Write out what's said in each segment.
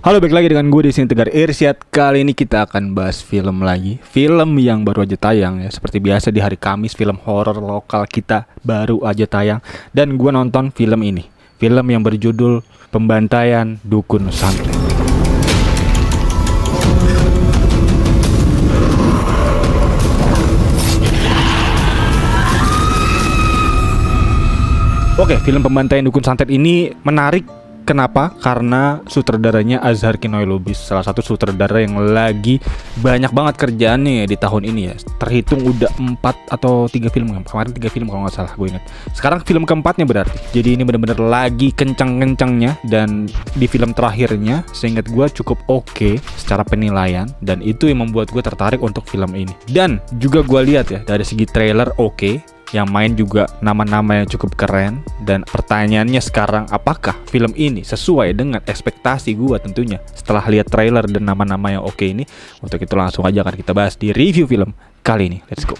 Halo, balik lagi dengan gue di sini Tegar Irsyad. Kali ini kita akan bahas film lagi. Film yang baru aja tayang ya. Seperti biasa di hari Kamis, film horor lokal kita baru aja tayang. Dan gue nonton film ini. Film yang berjudul Pembantaian Dukun Santet. Oke, film Pembantaian Dukun Santet ini menarik. Kenapa? Karena sutradaranya Azhar Kinoy Lubis, salah satu sutradara yang lagi banyak banget kerjaannya ya di tahun ini ya. Terhitung udah 4 atau 3 film, kemarin 3 film kalau nggak salah gue ingat. Sekarang film keempatnya berarti. Jadi ini benar-benar lagi kencang-kencangnya, dan di film terakhirnya seingat gue cukup oke secara penilaian, dan itu yang membuat gue tertarik untuk film ini. Dan juga gue lihat ya dari segi trailer oke. Yang main juga nama-nama yang cukup keren. Dan pertanyaannya sekarang, apakah film ini sesuai dengan ekspektasi gue tentunya setelah lihat trailer dan nama-nama yang oke ini. Untuk itu langsung aja akan kita bahas di review film kali ini. Let's go.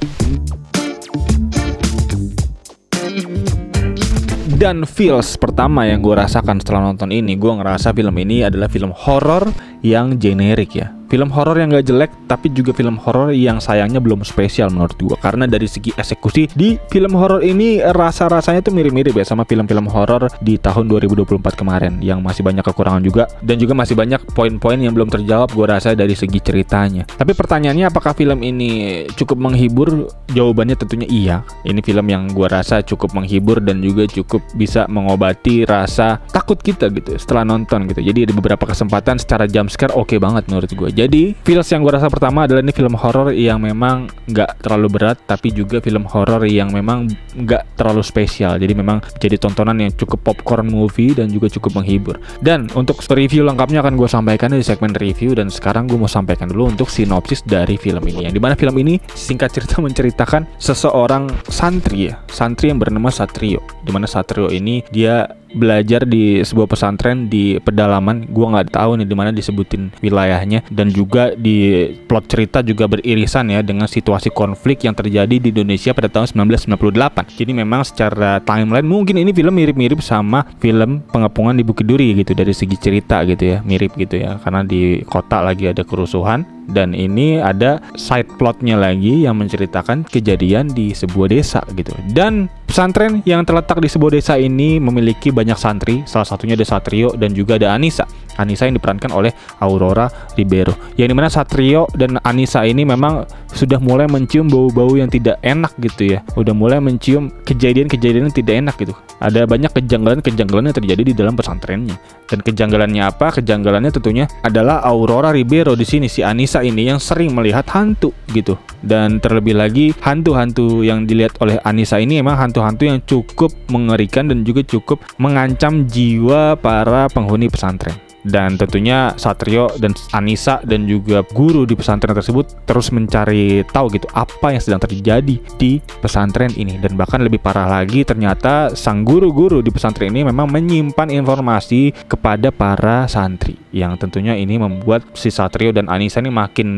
Dan feels pertama yang gue rasakan setelah nonton ini, gue ngerasa film ini adalah film horor yang generik ya. Film horor yang gak jelek, tapi juga film horor yang sayangnya belum spesial menurut gue. Karena dari segi eksekusi di film horor ini rasa-rasanya tuh mirip-mirip ya sama film-film horor di tahun 2024 kemarin, yang masih banyak kekurangan juga, dan juga masih banyak poin-poin yang belum terjawab gue rasa dari segi ceritanya. Tapi pertanyaannya, apakah film ini cukup menghibur? Jawabannya tentunya iya. Ini film yang gue rasa cukup menghibur dan juga cukup bisa mengobati rasa takut kita gitu setelah nonton gitu. Jadi ada beberapa kesempatan secara jumpscare oke banget menurut gue. Jadi feels yang gue rasa pertama adalah ini film horor yang memang nggak terlalu berat, tapi juga film horor yang memang nggak terlalu spesial. Jadi memang jadi tontonan yang cukup popcorn movie dan juga cukup menghibur. Dan untuk review lengkapnya akan gue sampaikan di segmen review. Dan sekarang gue mau sampaikan dulu untuk sinopsis dari film ini, yang dimana film ini singkat cerita menceritakan seseorang santri ya, santri yang bernama Satrio. Dimana Satrio ini dia belajar di sebuah pesantren di pedalaman. Gua nggak tahu nih di mana disebutin wilayahnya, dan juga di plot cerita juga beririsan ya dengan situasi konflik yang terjadi di Indonesia pada tahun 1998. Jadi memang secara timeline mungkin ini film mirip-mirip sama film Pengepungan di Bukit Duri gitu dari segi cerita gitu ya, mirip gitu ya, karena di kota lagi ada kerusuhan. Dan ini ada side plotnya lagi yang menceritakan kejadian di sebuah desa gitu. Dan pesantren yang terletak di sebuah desa ini memiliki banyak santri. Salah satunya ada Satrio dan juga ada Anissa. Anissa yang diperankan oleh Aurora Ribeiro. Yang dimana Satrio dan Anissa ini memang sudah mulai mencium bau-bau yang tidak enak gitu ya. Udah mulai mencium kejadian-kejadian yang tidak enak gitu. Ada banyak kejanggalan-kejanggalan yang terjadi di dalam pesantrennya. Dan kejanggalannya apa? Kejanggalannya tentunya adalah Aurora Ribeiro di sini, si Anissa ini yang sering melihat hantu gitu. Dan terlebih lagi hantu-hantu yang dilihat oleh Anissa ini emang hantu-hantu yang cukup mengerikan dan juga cukup mengancam jiwa para penghuni pesantren. Dan tentunya Satrio dan Anissa dan juga guru di pesantren tersebut terus mencari tahu gitu apa yang sedang terjadi di pesantren ini. Dan bahkan lebih parah lagi, ternyata sang guru-guru di pesantren ini memang menyimpan informasi kepada para santri, yang tentunya ini membuat si Satrio dan Anissa ini makin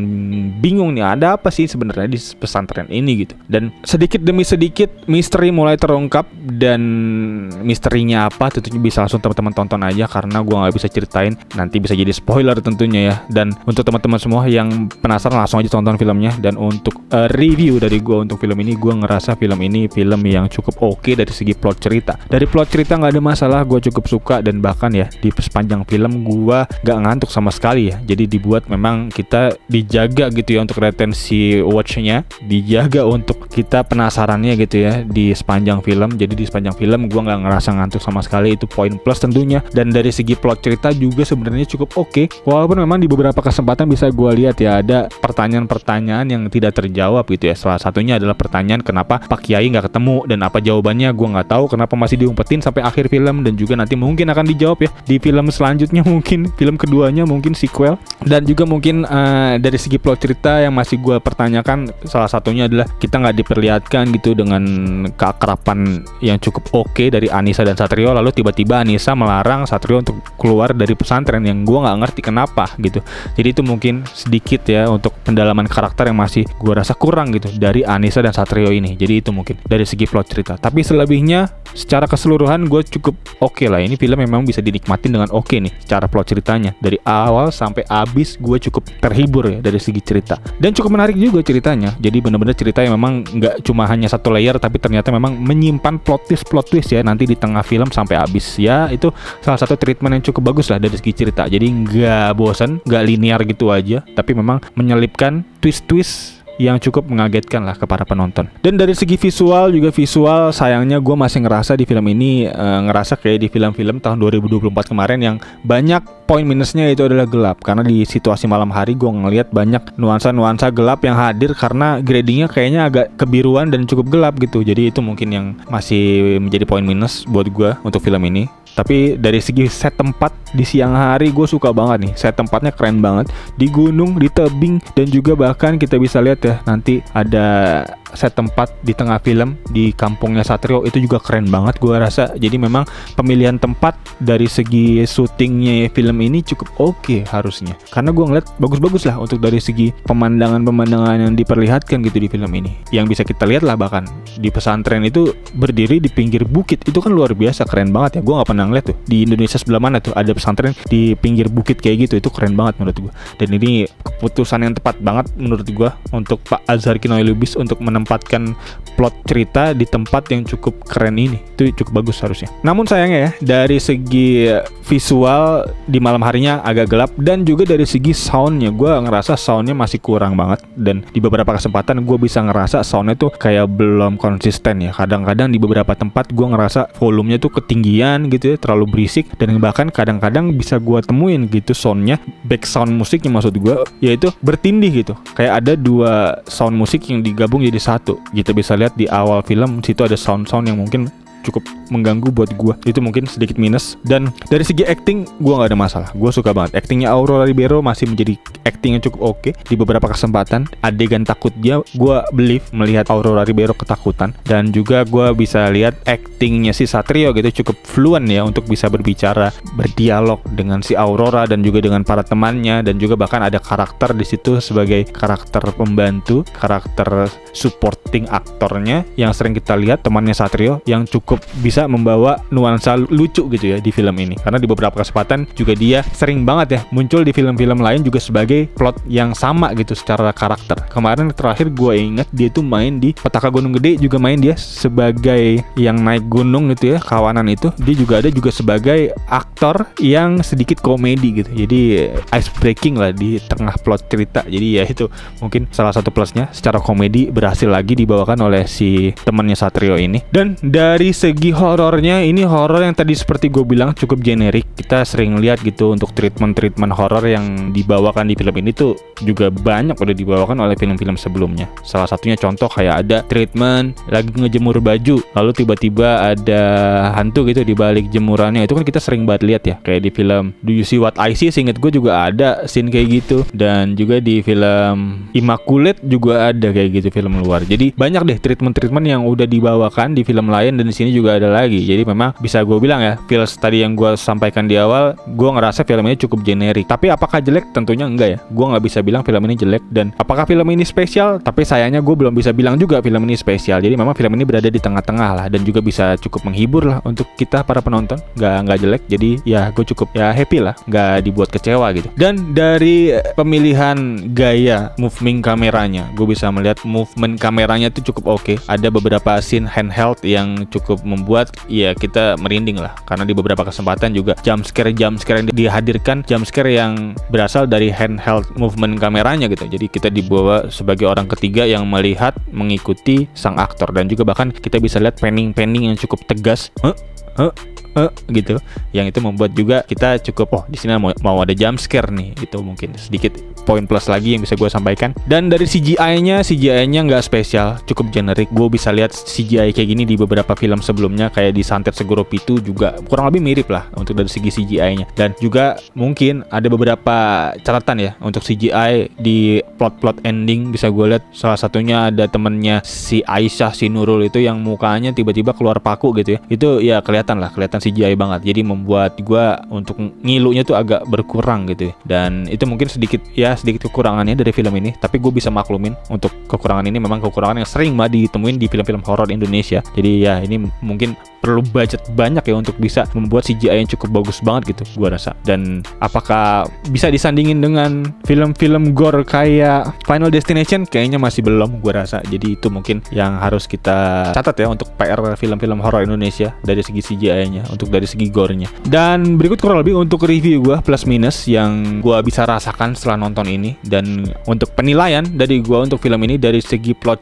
bingung nih, ada apa sih sebenarnya di pesantren ini gitu. Dan sedikit demi sedikit misteri mulai terungkap, dan misterinya apa tentunya bisa langsung teman-teman tonton aja, karena gua nggak bisa ceritain, nanti bisa jadi spoiler tentunya ya. Dan untuk teman-teman semua yang penasaran, langsung aja tonton filmnya. Dan untuk review dari gue untuk film ini, gue ngerasa film ini film yang cukup oke dari segi plot cerita. Dari plot cerita nggak ada masalah, gue cukup suka. Dan bahkan ya di sepanjang film gue nggak ngantuk sama sekali ya. Jadi dibuat memang kita dijaga gitu ya untuk retensi watchnya, dijaga untuk kita penasarannya gitu ya di sepanjang film. Jadi di sepanjang film gue nggak ngerasa ngantuk sama sekali, itu poin plus tentunya. Dan dari segi plot cerita juga sebenarnya cukup oke. Walaupun memang di beberapa kesempatan bisa gue lihat ya ada pertanyaan-pertanyaan yang tidak terjawab gitu ya. Salah satunya adalah pertanyaan kenapa Pak Kiai nggak ketemu, dan apa jawabannya gue nggak tahu, kenapa masih diumpetin sampai akhir film. Dan juga nanti mungkin akan dijawab ya di film selanjutnya, mungkin film keduanya, mungkin sequel. Dan juga mungkin dari segi plot cerita yang masih gue pertanyakan, salah satunya adalah kita nggak diperlihatkan gitu dengan keakraban yang cukup oke dari Anissa dan Satrio, lalu tiba-tiba Anissa melarang Satrio untuk keluar dari pesantren pesantren yang gue nggak ngerti kenapa gitu. Jadi itu mungkin sedikit ya untuk pendalaman karakter yang masih gue rasa kurang gitu dari Anissa dan Satrio ini. Jadi itu mungkin dari segi plot cerita. Tapi selebihnya secara keseluruhan gue cukup oke lah. Ini film memang bisa dinikmatin dengan oke nih secara plot ceritanya. Dari awal sampai habis gue cukup terhibur ya dari segi cerita. Dan cukup menarik juga ceritanya. Jadi benar-benar cerita yang memang nggak cuma hanya satu layer, tapi ternyata memang menyimpan plot twist ya nanti di tengah film sampai habis. Ya itu salah satu treatment yang cukup bagus lah dari segi cerita. Jadi nggak bosan, nggak linear gitu aja, tapi memang menyelipkan twist-twist yang cukup mengagetkan lah ke para penonton. Dan dari segi visual sayangnya gue masih ngerasa di film ini ngerasa kayak di film-film tahun 2024 kemarin yang banyak poin minusnya itu adalah gelap. Karena di situasi malam hari gue ngelihat banyak nuansa-nuansa gelap yang hadir karena gradingnya kayaknya agak kebiruan dan cukup gelap gitu. Jadi itu mungkin yang masih menjadi poin minus buat gue untuk film ini. Tapi dari segi set tempat di siang hari gue suka banget nih. Set tempatnya keren banget. Di gunung, di tebing, dan juga bahkan kita bisa lihat ya nanti ada set tempat di tengah film di kampungnya Satrio, itu juga keren banget gue rasa. Jadi memang pemilihan tempat dari segi syutingnya film ini cukup oke harusnya. Karena gue ngeliat bagus-bagus lah untuk dari segi pemandangan-pemandangan yang diperlihatkan gitu di film ini. Yang bisa kita lihat lah bahkan di pesantren itu berdiri di pinggir bukit. Itu kan luar biasa keren banget ya. Gue gak pernah ngeliat tuh di Indonesia sebelah mana tuh ada pesantren di pinggir bukit kayak gitu. Itu keren banget menurut gue. Dan ini keputusan yang tepat banget menurut gue untuk Pak Azhar Kinoy Lubis untuk menempatkan plot cerita di tempat yang cukup keren ini. Itu cukup bagus harusnya. Namun sayangnya ya dari segi visual di malam harinya agak gelap, dan juga dari segi soundnya gue ngerasa soundnya masih kurang banget. Dan di beberapa kesempatan gue bisa ngerasa soundnya tuh kayak belum konsisten ya. Kadang-kadang di beberapa tempat gue ngerasa volumenya tuh ketinggian gitu ya, terlalu berisik. Dan bahkan kadang-kadang bisa gue temuin gitu soundnya, back sound musiknya maksud gue, yaitu bertindih gitu. Kayak ada dua sound musik yang digabung jadi satu. Kita bisa lihat di awal film situ ada sound-sound yang mungkin cukup mengganggu buat gue. Itu mungkin sedikit minus. Dan dari segi acting gue gak ada masalah. Gue suka banget actingnya Aurora Ribeiro, masih menjadi acting yang cukup oke. Di beberapa kesempatan adegan takut dia, gue believe melihat Aurora Ribeiro ketakutan. Dan juga gue bisa lihat actingnya si Satrio gitu cukup fluent ya untuk bisa berbicara, berdialog dengan si Aurora dan juga dengan para temannya. Dan juga bahkan ada karakter di situ sebagai karakter pembantu, karakter supporting aktornya yang sering kita lihat, temannya Satrio, yang cukup bisa membawa nuansa lucu gitu ya di film ini. Karena di beberapa kesempatan juga dia sering banget ya muncul di film-film lain juga sebagai plot yang sama gitu secara karakter. Kemarin terakhir gue inget dia tuh main di Petaka Gunung Gede, juga main dia sebagai yang naik gunung gitu ya, kawanan itu. Dia juga ada juga sebagai aktor yang sedikit komedi gitu. Jadi ice breaking lah di tengah plot cerita. Jadi ya itu mungkin salah satu plusnya, secara komedi berhasil lagi dibawakan oleh si temannya Satrio ini. Dan dari segi horornya, ini horor yang tadi seperti gue bilang cukup generik. Kita sering lihat gitu untuk treatment horor yang dibawakan di film ini tuh juga banyak udah dibawakan oleh film-film sebelumnya. Salah satunya contoh kayak ada treatment lagi ngejemur baju, lalu tiba-tiba ada hantu gitu di balik jemurannya. Itu kan kita sering banget lihat ya, kayak di film Do You See What I See, seinget gue juga ada scene kayak gitu. Dan juga di film Immaculate juga ada kayak gitu, film luar. Jadi banyak deh treatment yang udah dibawakan di film lain, dan di sini juga ada lagi. Jadi memang bisa gue bilang ya, feels tadi yang gue sampaikan di awal, gue ngerasa film ini cukup generik. Tapi apakah jelek? Tentunya enggak ya. Gue nggak bisa bilang film ini jelek. Dan apakah film ini spesial? Tapi sayangnya gue belum bisa bilang juga film ini spesial. Jadi memang film ini berada di tengah-tengah lah, dan juga bisa cukup menghibur lah untuk kita para penonton. Nggak jelek. Jadi ya gue cukup ya happy lah, nggak dibuat kecewa gitu. Dan dari pemilihan gaya movement kameranya, gue bisa melihat movement kameranya itu cukup oke. Ada beberapa scene handheld yang cukup membuat ya kita merinding lah. Karena di beberapa kesempatan juga jump scare yang dihadirkan, jump scare yang berasal dari handheld movement kameranya gitu. Jadi kita dibawa sebagai orang ketiga yang melihat, mengikuti sang aktor. Dan juga bahkan kita bisa lihat panning yang cukup tegas gitu, yang itu membuat juga kita cukup di sini mau ada jump scare nih. Itu mungkin sedikit poin plus lagi yang bisa gue sampaikan. Dan dari CGI-nya nggak spesial, cukup generik. Gue bisa lihat CGI kayak gini di beberapa film sebelumnya, kayak di Santet Segoro Pitu juga kurang lebih mirip lah untuk dari segi CGI-nya. Dan juga mungkin ada beberapa catatan ya untuk CGI di plot ending. Bisa gue lihat salah satunya ada temennya si Aisyah, si Nurul itu yang mukanya tiba-tiba keluar paku gitu ya. Itu ya kelihatan CGI banget. Jadi membuat gue untuk ngilunya tuh agak berkurang gitu. Dan itu mungkin sedikit kekurangannya dari film ini. Tapi gue bisa maklumin untuk kekurangan ini, memang kekurangan yang sering banget ditemuin di film-film horor Indonesia. Jadi ya ini mungkin perlu budget banyak ya untuk bisa membuat CGI yang cukup bagus banget gitu gue rasa. Dan apakah bisa disandingin dengan film-film gore kayak Final Destination? Kayaknya masih belum gue rasa. Jadi itu mungkin yang harus kita catat ya untuk PR film-film horor Indonesia dari segi CGI-nya, untuk dari segi gore-nya. Dan berikut kurang lebih untuk review gue plus minus yang gue bisa rasakan setelah nonton ini. Dan untuk penilaian dari gue untuk film ini, dari segi plot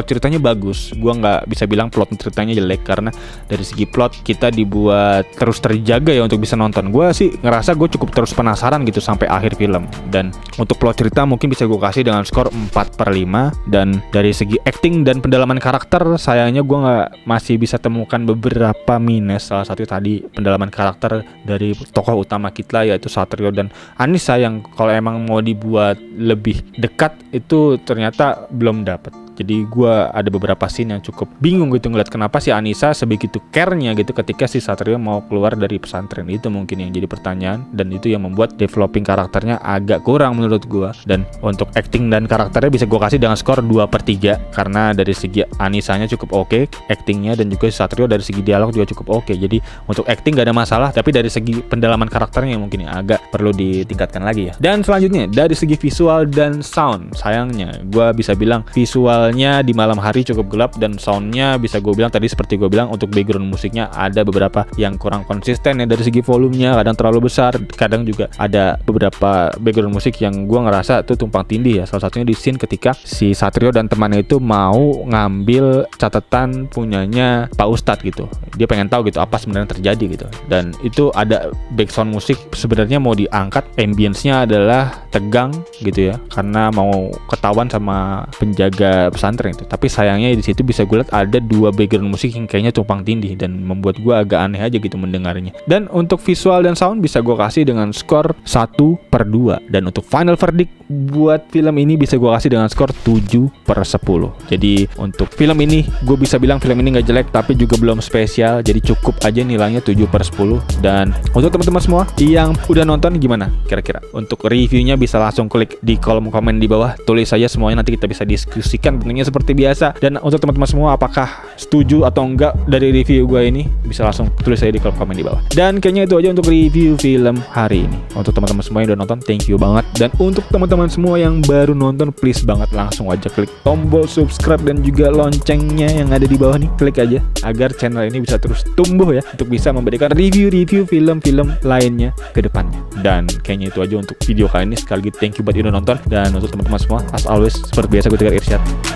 ceritanya bagus. Gue nggak bisa bilang plot ceritanya jelek, karena dari segi plot kita dibuat terus terjaga ya untuk bisa nonton. Gue sih ngerasa gue cukup terus penasaran gitu sampai akhir film. Dan untuk plot cerita mungkin bisa gue kasih dengan skor 4/5. Dan dari segi acting dan pendalaman karakter, sayangnya gue masih bisa temukan beberapa minus. Salah satu tadi pendalaman karakter dari tokoh utama kita yaitu Satrio dan Anissa, yang kalau emang mau dibuat lebih dekat itu ternyata belum dapat. Jadi gue ada beberapa scene yang cukup bingung gitu ngeliat kenapa si Anissa sebegitu care-nya gitu ketika si Satrio mau keluar dari pesantren. Itu mungkin yang jadi pertanyaan, dan itu yang membuat developing karakternya agak kurang menurut gue. Dan untuk acting dan karakternya bisa gue kasih dengan skor 2/3, karena dari segi Anissanya cukup oke actingnya, dan juga si Satrio dari segi dialog juga cukup oke. Jadi untuk acting gak ada masalah, tapi dari segi pendalaman karakternya yang mungkin agak perlu ditingkatkan lagi ya. Dan selanjutnya dari segi visual dan sound, sayangnya gue bisa bilang visualnya di malam hari cukup gelap, dan soundnya bisa gue bilang tadi seperti gue bilang untuk background musiknya ada beberapa yang kurang konsisten ya. Dari segi volumenya kadang terlalu besar, kadang juga ada beberapa background musik yang gue ngerasa tuh tumpang tindih ya. Salah satunya di scene ketika si Satrio dan temannya itu mau ngambil catatan punyanya Pak Ustadz gitu. Dia pengen tahu gitu apa sebenarnya terjadi gitu, dan itu ada background musik sebenarnya mau diangkat, ambience-nya adalah tegang gitu ya, karena mau ketahuan sama penjaga pesantren itu. Tapi sayangnya di situ bisa gue lihat ada 2 background musik yang kayaknya tumpang tindih, dan membuat gue agak aneh aja gitu mendengarnya. Dan untuk visual dan sound bisa gue kasih dengan skor 1/2. Dan untuk final verdict buat film ini bisa gue kasih dengan skor 7/10. Jadi untuk film ini gue bisa bilang film ini gak jelek, tapi juga belum spesial. Jadi cukup aja nilainya 7/10. Dan untuk teman-teman semua yang udah nonton gimana kira-kira? Untuk reviewnya bisa langsung klik di kolom komen di bawah. Tulis saja semuanya, nanti kita bisa diskusikan tentunya seperti biasa. Dan untuk teman-teman semua, apakah setuju atau enggak dari review gue ini, bisa langsung tulis saya di kolom komen di bawah. Dan kayaknya itu aja untuk review film hari ini. Untuk teman-teman semua yang udah nonton, thank you banget. Dan untuk teman-teman semua yang baru nonton, please banget langsung aja klik tombol subscribe dan juga loncengnya yang ada di bawah nih. Klik aja agar channel ini bisa terus tumbuh ya, untuk bisa memberikan review-review film-film lainnya ke depannya. Dan kayaknya itu aja untuk video kali ini. Sekali lagi thank you buat yang udah nonton. Dan untuk teman-teman semua, as always seperti biasa gue Tegar Irsyad.